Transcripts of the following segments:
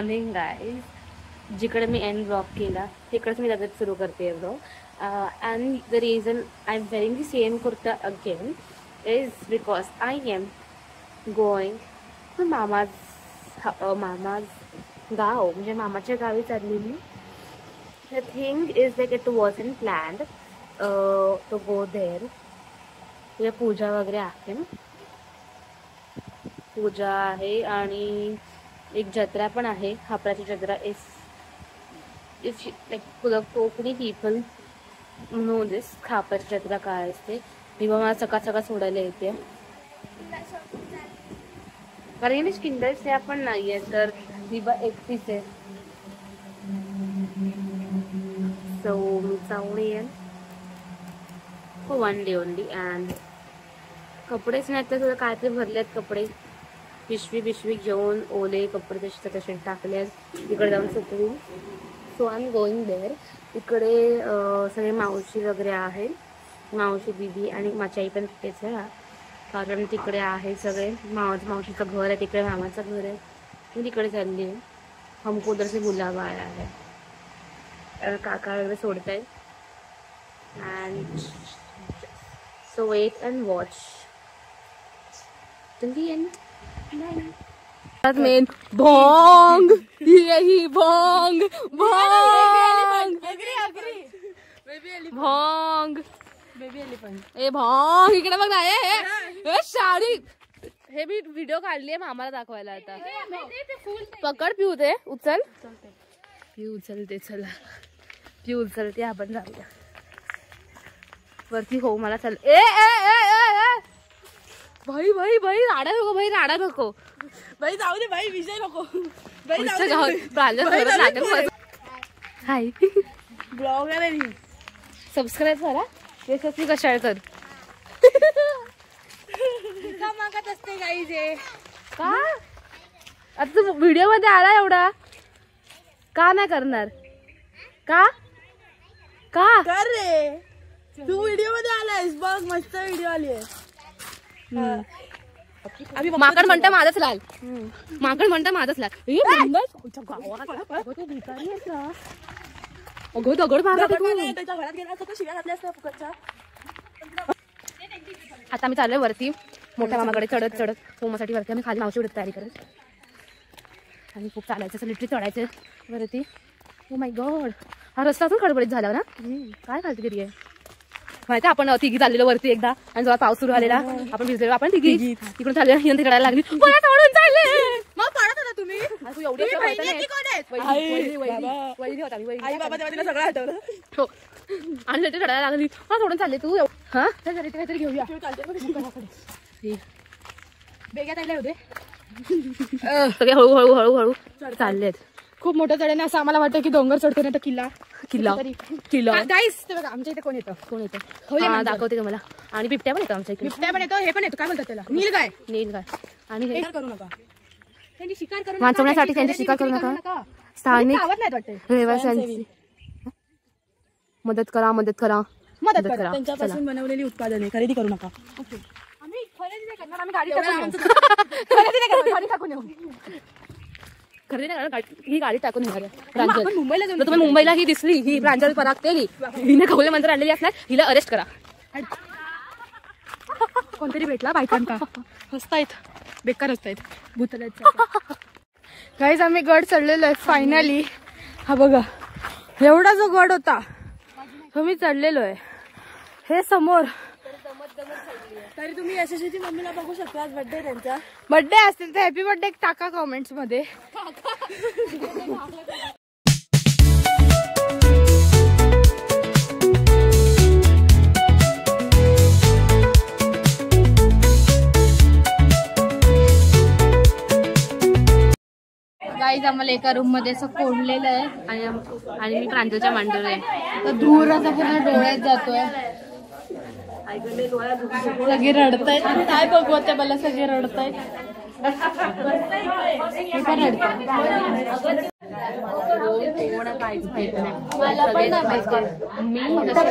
Morning guys. जिकडे me and blog केला तिकडेच मी लगेच सुरू करते blog. And the reason I am wearing the same kurta again is because I am going to mama's gaav, म्हणजे मामाच्या गावी चाललेली. The thing is like it wasn't planned to go there. तिथे पूजा वगैरे आहे, पूजा आहे आणि एक जत्रा पण आहे. खापराची जत्रा is like Kokani people know this. खापराची जत्रा काय असते. दिवा मला सकाळ सकाळ सोडायला येते कारण किंडल्स ते आपण नाहीये तर दिवा एकटीच आहे. सो मी जाऊन येईन for one day only. And कपडेच नाही तर काहीतरी भरलेत कपडे. पिशवी घेऊन ओले कपडे तसे टाकले इकडे जाऊन सुकवू. So I am going there. इकडे सगळे मावशी वगैरे आहे, मावशी दीदी आणि माझी आई पण तिथेच आहे कारण तिकडे आहे सगळे. मावशीचं घर आहे तिकडे, मामाचं घर आहे. मी तिकडे चालली आहे. हमको उधर से बुलावा आया है. काका वगैरे सोडत आहेत. And so wait and watch till the end. मेन भोंग ही भोंग ए भोंग इकडे बघ ना. साडी हे मी व्हिडिओ काढली आहे मामाला दाखवायला. आता पकड पिऊ दे. उचल पिऊ उचलते. चला पिऊ उचलते. आपण जाऊया वरती. हो मला चल. ए भाई राडा नको. राडा नको भाई. जाऊ दे भाई, विषय नको. हाय ब्लॉगर आहे मी. सबस्क्राईब करा. यशस्वी कशाळकर मागत असते काही जे. का आता तू व्हिडिओ मध्ये आला एवढा का नाही करणार. का कर रे. तू व्हिडिओ मध्ये आलायस बघ. मस्त व्हिडिओ आली आहे. माकड म्हणता माझाच लाल. माकड म्हणता माझाच लाल. अगो दगड त्याच्या घरात गेला असता शिव्या घातल्या असत्या फुकटच्या. आता आम्ही चाललोय वरती मोठ्या मामाकडे चढत होमासाठी वरती. आम्ही खाली मावशी उडत तयारी करत आणि खूप चालायचं असं लिटरी चढायचं वरती. Oh my God. हा रस्ता असून खडबडीत झाला ना. काय घालते तरी आहे माहिती. आपण तिघी चाललेलो वरती एकदा आणि जेव्हा पाऊस सुरू झालेला आपण भिजलेलो. आपण तिघी तिकडून चालले हिंदी करायला लागली. चालले मग पडत होता तुम्ही. आई बाबा तेव्हा तिला सगळं आठवलं. हो आणि लिटरी चढायला लागली. हा सोडून चालले तू. हा काहीतरी घेऊया. बेग्यात आले होते सगळे हळूहळू चाललेत. खूप मोठं चढण असं आम्हाला वाटतं की डोंगर चढतो नाही तर किल्ला. गाईस ते बघा आमच्या इथे कोण येतं दाखवते तुम्हाला. आणि बिबट्या पण येतो आमच्या इथे. बिबट्या पण येतो. हे पण येतो. काय म्हणतात त्याला. नीलगाय. आणि हे करू नका. त्यांची शिकार करू वाचवण्यासाठी त्यांची शिकार करू नका. स्थानिक रहिवाशांची मदत करा. त्यांच्यापासून बनवलेली उत्पादने खरेदी करू नका. आम्ही खरेदी नाही करणार. आम्ही गाडी टाकून येऊ. खरेदी नाही करणार. ही गाडी टाकून येणार प्रांजल. मुंबईला जाऊन तुम्ही मुंबईला ही दिसली ही प्रांजल परागते हिने खवले मंत्र आणलेली असणार. हिला अरेस्ट करा. कोणतरी भेटला बायकांका. हसतायत बेकार हसतायत भूतलाचा. गाईज आम्ही गड चढलेलो आहे फायनली. हा बघा एवढा जो गड होता तो मी चढलेलो आहे. हे समोर तरी तुम्ही यशस्वीची मम्मीला बघू शकता. आज बर्थडे त्यांचा. बर्थडे असतील तर हॅपी बर्थडे टाका कमेंट्स मध्ये. गाईज आम्हाला एका रूम मध्ये असं कोंडलेलं आहे आणि मी प्रांजलच्या मांडीवर आहे. तर धूर असा पूर्ण डोळ्यात जातोय. सगळे रडतायत. काय बघू आता मला. सगळे रडतायत. काहीच माहित नाही. मी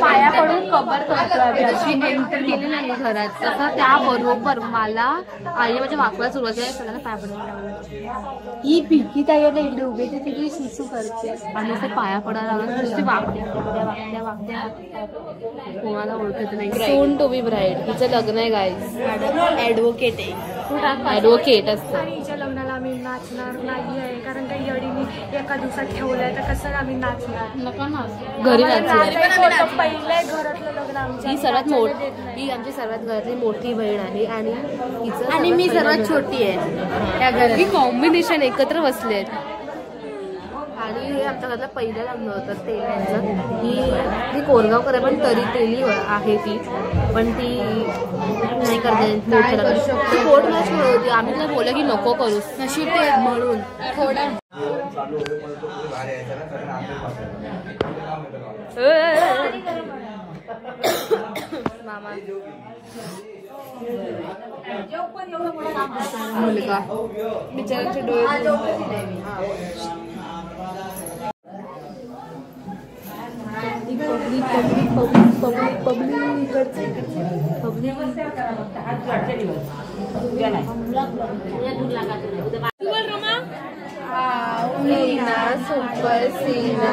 पाया पडून कबर करतोय, जशी एंटर केली नाही घरात तसं त्या बरोबर मला आई माझ्या वाकवायला सुरुवात आहे, सगळ्यांना पाया पडायला. ही पिकी ताईला इकडे उभी ती तिकडे सुसू करते आणि ते पाया पडायला लागलं, नुसती वागते वागते कोणाला ओळखत नाही. सोन टू बी ब्राईड, तिचं लग्न आहे गाईज. ऍडव्होकेट आहे, ऍडव्होकेट असतं. हिच्या लग्नाला आम्ही नाचणार नाही आहे, कारण काही अडीने एका दिवसात ठेवलंय, तर कसं आम्ही नाचणार. नका ना, घरी नाचणार. पहिले घरातलं लग्न आमचं. ही सर्वात ही आमची सर्वात घरातली मोठी बहीण आहे आणि तिचं आणि मी सर्वात छोटी आहे त्या घरात. ही कॉम्बिनेशन एकत्र बसले आहेत. आणि हे आमच्या घरातलं पहिलं लग्न होतं ते त्यांचं. ही कोरगावकर आहे, पण तरी तेली आहे ती, पण ती नाही करते. कोर्ट मॅच खेळत होती, आम्ही तिला बोललो की नको करूस, नशीब ते म्हणून थोडा मामा मुलगा बिचारांचे डोळे सुपर सीना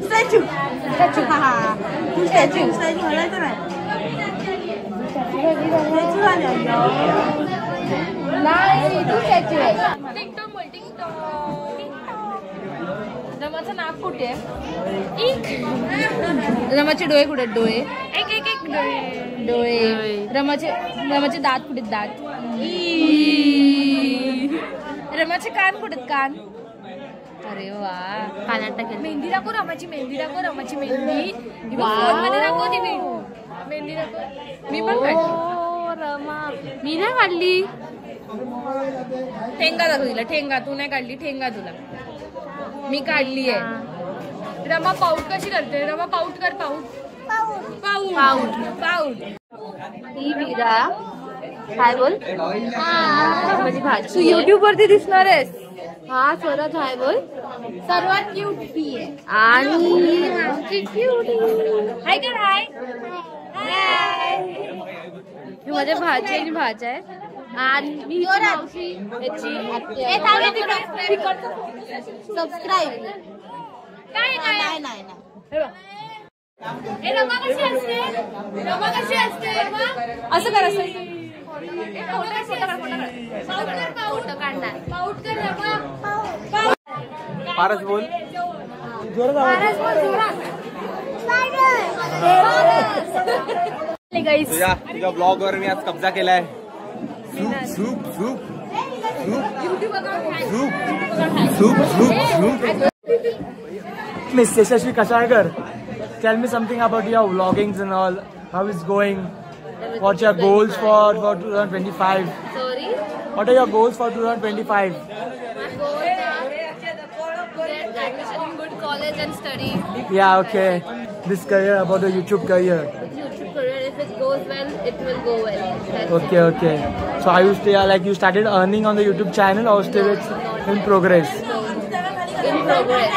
स्टॅच्यू स्टॅच्यू स्टॅच्यू म्हणायचं नाही. रमाचं नाक कुठे? रमाचे डोळे कुठे? डोळे एक एक एक डोळे. रमाचे दात कुठे? दात. रमाचे कान कुठे? कान. अरे वा, कानात टाकेल. मेहंदी दाखव रमाची, मेहंदी दाखव रमाची मेहंदी. मध्ये दाखव ती मेहंदी दाखव. मी पण काढली. रमा मी नाही काढली. ठेंगा दाखव तिला. ठेंगा तू नाही काढली, ठेंगा तुला मी काढली आहे. रमा पाऊट कशी करते? रमा पाऊट कर. पाऊट पाऊट पाऊट पाऊट. ही विरा काय बोल? माझी भाजी तू युट्यूब वरती दिसणार आहेस. हा सर्वात हाय बोल. सर्वात क्यूट पी आहे आणि आमची क्यूट हाय कर. हाय माझ्या भाची भाज्या आहे. आणि मी मावशी सबस्क्राईब काय नाही नाही रमा कशी असते? रमा कशी असते? असं कर. असं फोटो काढणार. पाऊट कर रमा. पारस बोल. तुझ्या ब्लॉग वर मी आज कब्जा केलाय. Soup soup soup soup soup. Miss Yashasvi Kashagar, tell me something about your vloggings and all. How is going? What's your goals for 2025? Sorry? What are your goals for 2025? My goals are get admission in good college and study. Yeah, okay. This career, about the YouTube career. YouTube career, if it goes well, it will go well. That's Okay, okay. So are you still like you started earning on the YouTube channel or still it's in progress? it. In progress.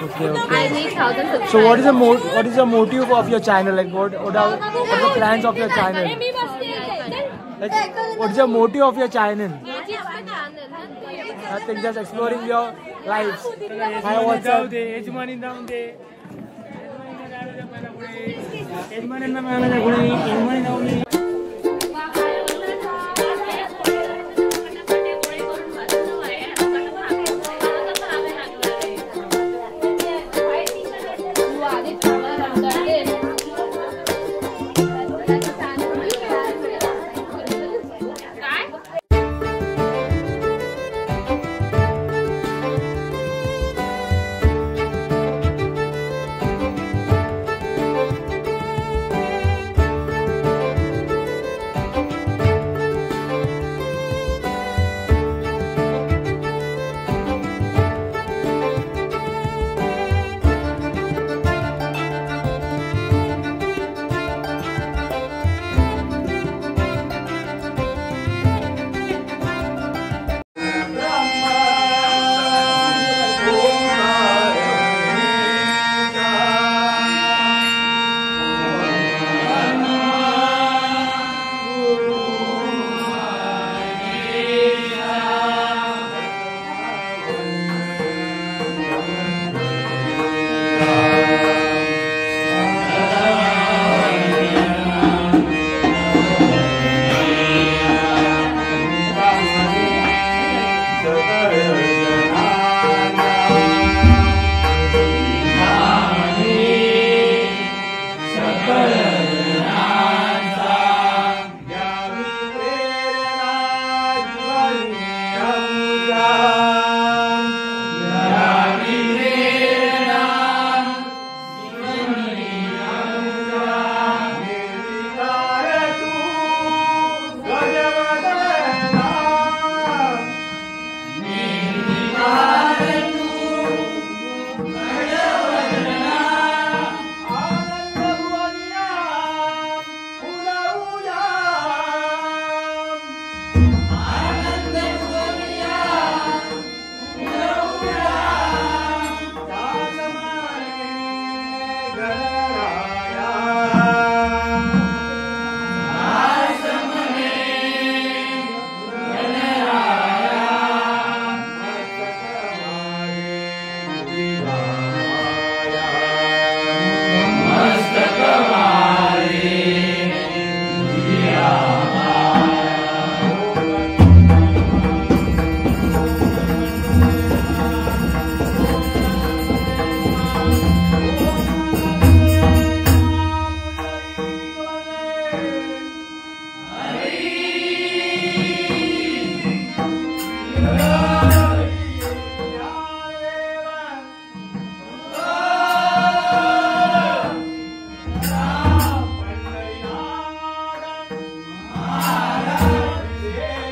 Okay, I okay. need 1,000 subscribers. So what is the motive of your channel? Like what are the plans of your channel? Like what is the motive of your channel? Which is my channel? I think just exploring your lives. Hi, what's up? यजमानी जाऊन दे. यजमानींना मिळाला गुणी यजमानी जाऊन दे. Yeah.